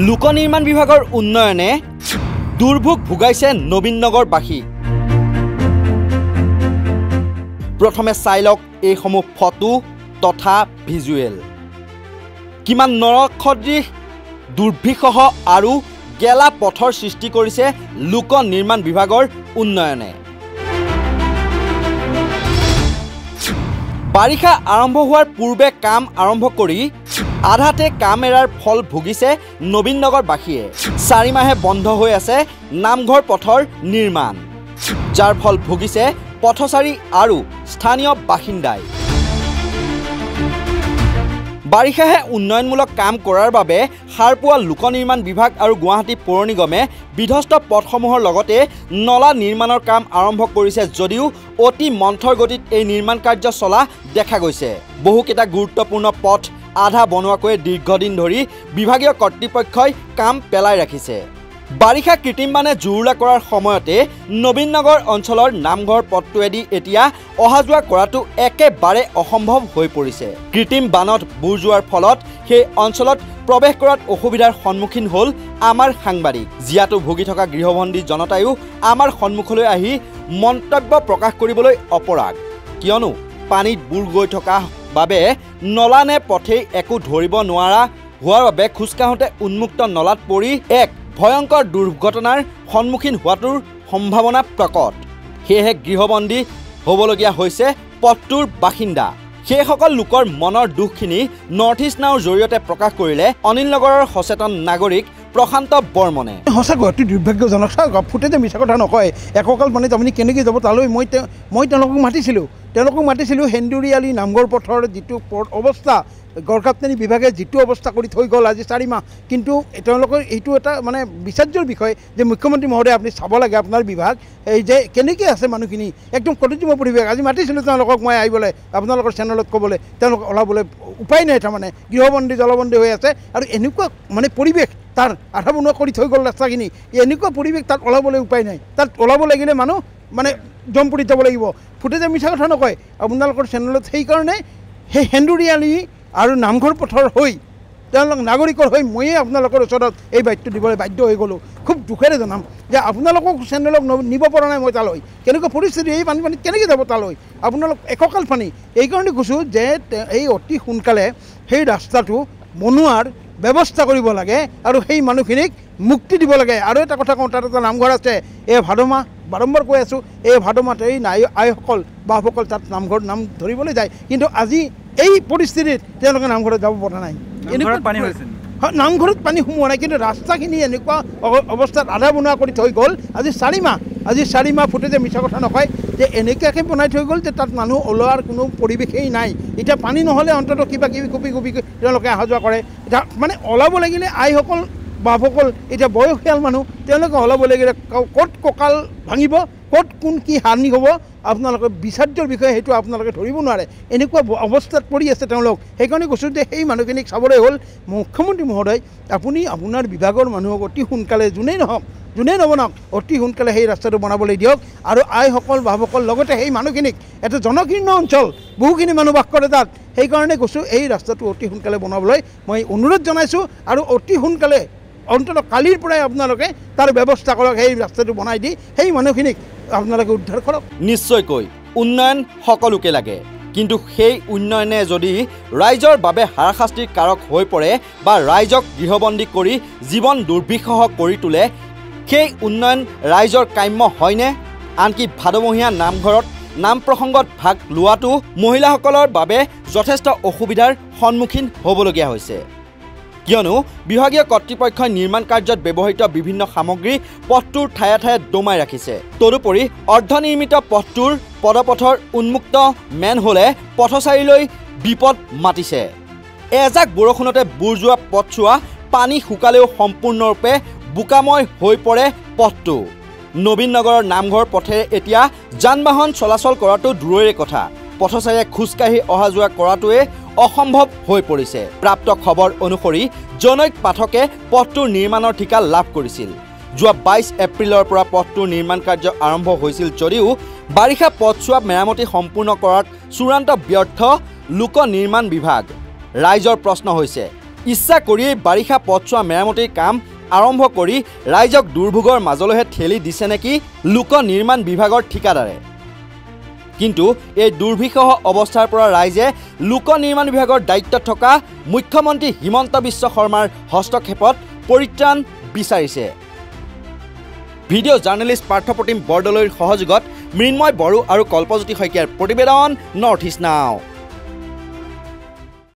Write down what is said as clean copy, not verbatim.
লোক নিৰ্মাণ বিভাগৰ উন্নয়নে দুৰ্ভোগ ভুগাইছে নবীননগৰবাসী। প্ৰথমে চাই লওক এইসমূহ ফটো তথা ভিজুৱেল। কিমান নৰসদৃশ দুৰ্ভিসহ আৰু গেলা পথৰ সৃষ্টি কৰিছে লোক নিৰ্মাণ বিভাগৰ উন্নয়নে। বাৰিষা আৰম্ভ হোৱাৰ পূৰ্বে কাম আৰম্ভ কৰি আধাতে কাম এৰাৰ ফল ভুগিছে নবীননগৰবাসীয়ে। 4 মাহে বন্ধ হৈ আছে নামঘৰ পথৰ নিৰ্মাণ, যাৰ ফল ভুগিছে পথচাৰী আৰু স্থানীয় বাসিন্দাই। বাৰিষাহে উন্নয়নমূলক কাম কৰাৰ বাবে সাৰ পোৱা লোক নিৰ্মাণ বিভাগ আৰু গুৱাহাটী পৌৰ নিগমে বিধ্বস্ত পথসমূহৰ লগতে নলা নিৰ্মাণৰ কাম আৰম্ভ কৰিছে যদিও অতি মন্থৰ গতিত এই নিৰ্মাণ কাৰ্য চলা দেখা গৈছে। বহুকেইটা গুৰুত্বপূৰ্ণ পথ আধা বনোৱাকৈ দীৰ্ঘদিন ধৰি বিভাগীয় কৰ্তৃপক্ষই কাম পেলাই ৰাখিছে। বাৰিষা কৃত্ৰিম বানে জুৰুলা কৰাৰ সময়তে নবীননগৰ অঞ্চলৰ নামঘৰ পথটোৱেদি এতিয়া অহা যোৱা কৰাটো একেবাৰে অসম্ভৱ হৈ পৰিছে। কৃত্ৰিম বানত বুৰ যোৱাৰ ফলত সেই অঞ্চলত প্ৰৱেশ কৰাত অসুবিধাৰ সন্মুখীন হ'ল আমাৰ সাংবাদিক। জিয়াটো ভুগি থকা গৃহবন্দী জনতায়ো আমাৰ সন্মুখলৈ আহি মন্তব্য প্ৰকাশ কৰিবলৈ অপৰাগ, কিয়নো পানীত বুৰ গৈ থকা বাবে নলা নে পথেই একো ধৰিব নোৱাৰা হোৱাৰ বাবে খোজকাঢ়োতে উন্মুক্ত নলাত পৰি এক ভয়ংকৰ দুৰ্ঘটনাৰ সন্মুখীন হোৱাটোৰ সম্ভাৱনা প্ৰকট। সেয়েহে গৃহবন্দী হ'বলগীয়া হৈছে পথটোৰ বাসিন্দা। সেইসকল লোকৰ মনৰ দুখখিনি নৰ্থ ইষ্ট নাওৰ জৰিয়তে প্ৰকাশ কৰিলে অনিল নগৰৰ সচেতন নাগৰিক প্ৰশান্ত বৰ্মনে। সঁচাকৈ অতি দুৰ্ভাগ্যজনক। ফুটে যে মিছা কথা নকয়। এককাল মানে আপুনি কেনেকৈ যাব তালৈ মই তেওঁলোকক মাতিছিলোঁ। হেন্দুৰিয়ালি নামঘৰ পথৰ যিটো অৱস্থা, গড়কাপ্তানি বিভাগে যিটো অৱস্থা কৰি থৈ গ'ল আজি 4 মাহ, কিন্তু তেওঁলোকৰ এইটো এটা মানে বিচাৰ্যৰ বিষয় যে মুখ্যমন্ত্ৰী মহোদয় আপুনি চাব লাগে আপোনাৰ বিভাগ এই যে কেনেকৈ আছে মানুহখিনি, একদম কটুজীৱ পৰিৱেশ। আজি মাতিছিলোঁ তেওঁলোকক মই আহিবলৈ আপোনালোকৰ চেনেলত ক'বলৈ, তেওঁলোক ওলাবলৈ উপায় নাই। তাৰমানে গৃহবন্দী জলবন্দী হৈ আছে আৰু এনেকুৱা মানে পৰিৱেশ, তাৰ আধা বনোৱা কৰি থৈ গ'ল ৰাস্তাখিনি, এনেকুৱা পৰিৱেশ তাত ওলাবলৈ উপায় নাই। তাত ওলাব লাগিলে মানুহ মানে জমপুৰিত যাব লাগিব। ফুটে যে মিছা কথা নকয় আপোনালোকৰ চেনেলত। সেইকাৰণে সেই হেন্দুৰিয়ালি আৰু নামঘৰ পথৰ হৈ তেওঁলোক নাগৰিকৰ হৈ ময়ে আপোনালোকৰ ওচৰত এই বাৰ্তাটো দিবলৈ বাধ্য হৈ গ'লোঁ। খুব দুখেৰে জনাম যে আপোনালোকক চেনেলক নিব পৰা নাই মই তালৈ। কেনেকুৱা পৰিস্থিতি, এই পানীত কেনেকৈ যাব তালৈ আপোনালোক এককাল পানী। এইকাৰণে কৈছোঁ যে এই অতি সোনকালে সেই ৰাস্তাটো বনোৱাৰ ব্যৱস্থা কৰিব লাগে আৰু সেই মানুহখিনিক মুক্তি দিব লাগে। আৰু এটা কথা কওঁ, তাত এটা নামঘৰ আছে এই ভাদ মাহ, বাৰম্বাৰ কৈ আছোঁ, এই ভাদ মাহত এই আইসকল বাসকল তাত নামঘৰত নাম ধৰিবলৈ যায়, কিন্তু আজি এই পৰিস্থিতিত তেওঁলোকে নামঘৰত যাব পৰা নাই। নামঘৰত পানী সোমোৱা নাই, কিন্তু ৰাস্তাখিনি এনেকুৱা অৱস্থাত আধা বনোৱা কৰি থৈ গ'ল আজি 4 মাহ। ফুটে যে মিছা কথা নকয় যে এনেকুৱাকৈ বনাই থৈ গ'ল যে তাত মানুহ ওলোৱাৰ কোনো পৰিৱেশেই নাই। এতিয়া পানী নহ'লে অন্ততঃ কিবা কিবি কুপি তেওঁলোকে অহা যোৱা কৰে। এতিয়া মানে ওলাব লাগিলে আইসকল বাপসকল, এতিয়া বয়সীয়াল মানুহ, তেওঁলোকে ওলাব লাগিলে ক'ত কঁকাল ভাঙিব, ক'ত কোন কি হানি হ'ব আপোনালোকে বিচাৰ্যৰ বিষয়ে সেইটো আপোনালোকে ধৰিব নোৱাৰে। এনেকুৱা অৱস্থাত পৰি আছে তেওঁলোক। সেইকাৰণে কৈছোঁ যে সেই মানুহখিনিক চাবলৈ হ'ল মুখ্যমন্ত্ৰী মহোদয়, আপুনি আপোনাৰ বিভাগৰ মানুহক অতি সোনকালে যোনেই নবনাওক অতি সোনকালে সেই ৰাস্তাটো বনাবলৈ দিয়ক। আৰু আইসকল বাপসকল লগতে সেই মানুহখিনিক, এটা জনকীৰ্ণ অঞ্চল, বহুখিনি মানুহ বাস কৰে তাত। সেইকাৰণে কৈছোঁ এই ৰাস্তাটো অতি সোনকালে বনাবলৈ মই অনুৰোধ জনাইছোঁ আৰু অতি সোনকালে অন্ততঃ কালিৰ পৰাই আপোনালোকে তাৰ ব্যৱস্থা কৰক। সেই ৰাস্তাটো বনাই দি সেই মানুহখিনিক আপোনালোকে উদ্ধাৰ কৰক। নিশ্চয়কৈ উন্নয়ন সকলোকে লাগে, কিন্তু সেই উন্নয়নে যদি ৰাইজৰ বাবে হাৰাশাস্তিৰ কাৰক হৈ পৰে বা ৰাইজক গৃহবন্দী কৰি জীৱন দুৰ্বিষহ কৰি তোলে, সেই উন্নয়ন ৰাইজৰ কাম্য হয়নে? আনকি ভাদমহীয়া নামঘৰত নাম প্ৰসংগত ভাগ লোৱাটো মহিলাসকলৰ বাবে যথেষ্ট অসুবিধাৰ সন্মুখীন হ'বলগীয়া হৈছে, কিয়নো বিভাগীয় কৰ্তৃপক্ষই নিৰ্মাণ কাৰ্যত ব্যৱহৃত বিভিন্ন সামগ্ৰী পথটোৰ ঠায়ে ঠায়ে দমাই ৰাখিছে। তদুপৰি অৰ্ধনিৰ্মিত পথটোৰ পদপথৰ উন্মুক্ত মেনহোলে পথচাৰীলৈ বিপদ মাতিছে। এজাক বৰষুণতে বুৰ যোৱা পথছোৱা পানী শুকালেও সম্পূৰ্ণৰূপে বোকাময় হৈ পৰে পথটো। নবীননগৰৰ নামঘৰ পথেৰে এতিয়া যান বাহন চলাচল কৰাটো দূৰৰে কথা, পথচাৰীয়ে খোজকাঢ়ি অহা যোৱা কৰাটোৱে অসম্ভৱ হৈ পৰিছে। প্ৰাপ্ত খবৰ অনুসৰি জনৈক পাঠকে পথটোৰ নিৰ্মাণৰ ঠিকা লাভ কৰিছিল। যোৱা 22 এপ্ৰিলৰ পৰা পথটোৰ নিৰ্মাণ কাৰ্য আৰম্ভ হৈছিল যদিও বাৰিষা পথছোৱা মেৰামতি সম্পূৰ্ণ কৰাত চূড়ান্ত ব্যৰ্থ লোক নিৰ্মাণ বিভাগ। ৰাইজৰ প্ৰশ্ন হৈছে ইচ্ছা কৰিয়েই বাৰিষা পথছোৱা মেৰামতিৰ কাম আৰম্ভ কৰি ৰাইজক দুৰ্ভোগৰ মাজলৈহে ঠেলি দিছে নেকি লোক নিৰ্মাণ বিভাগৰ ঠিকাদাৰে। কিন্তু এই দুৰ্বিষহ অৱস্থাৰ পৰা ৰাইজে লোক নিৰ্মাণ বিভাগৰ দায়িত্বত থকা মুখ্যমন্ত্ৰী হিমন্ত বিশ্ব শৰ্মাৰ হস্তক্ষেপত পৰিত্ৰাণ বিচাৰিছে। ভিডিঅ' জাৰ্নেলিষ্ট পাৰ্থপ্ৰতিম বৰদলৈৰ সহযোগত মৃন্ময় বড়ো আৰু কল্পজ্যোতি শইকীয়াৰ প্ৰতিবেদন নৰ্থ ইষ্ট নাও।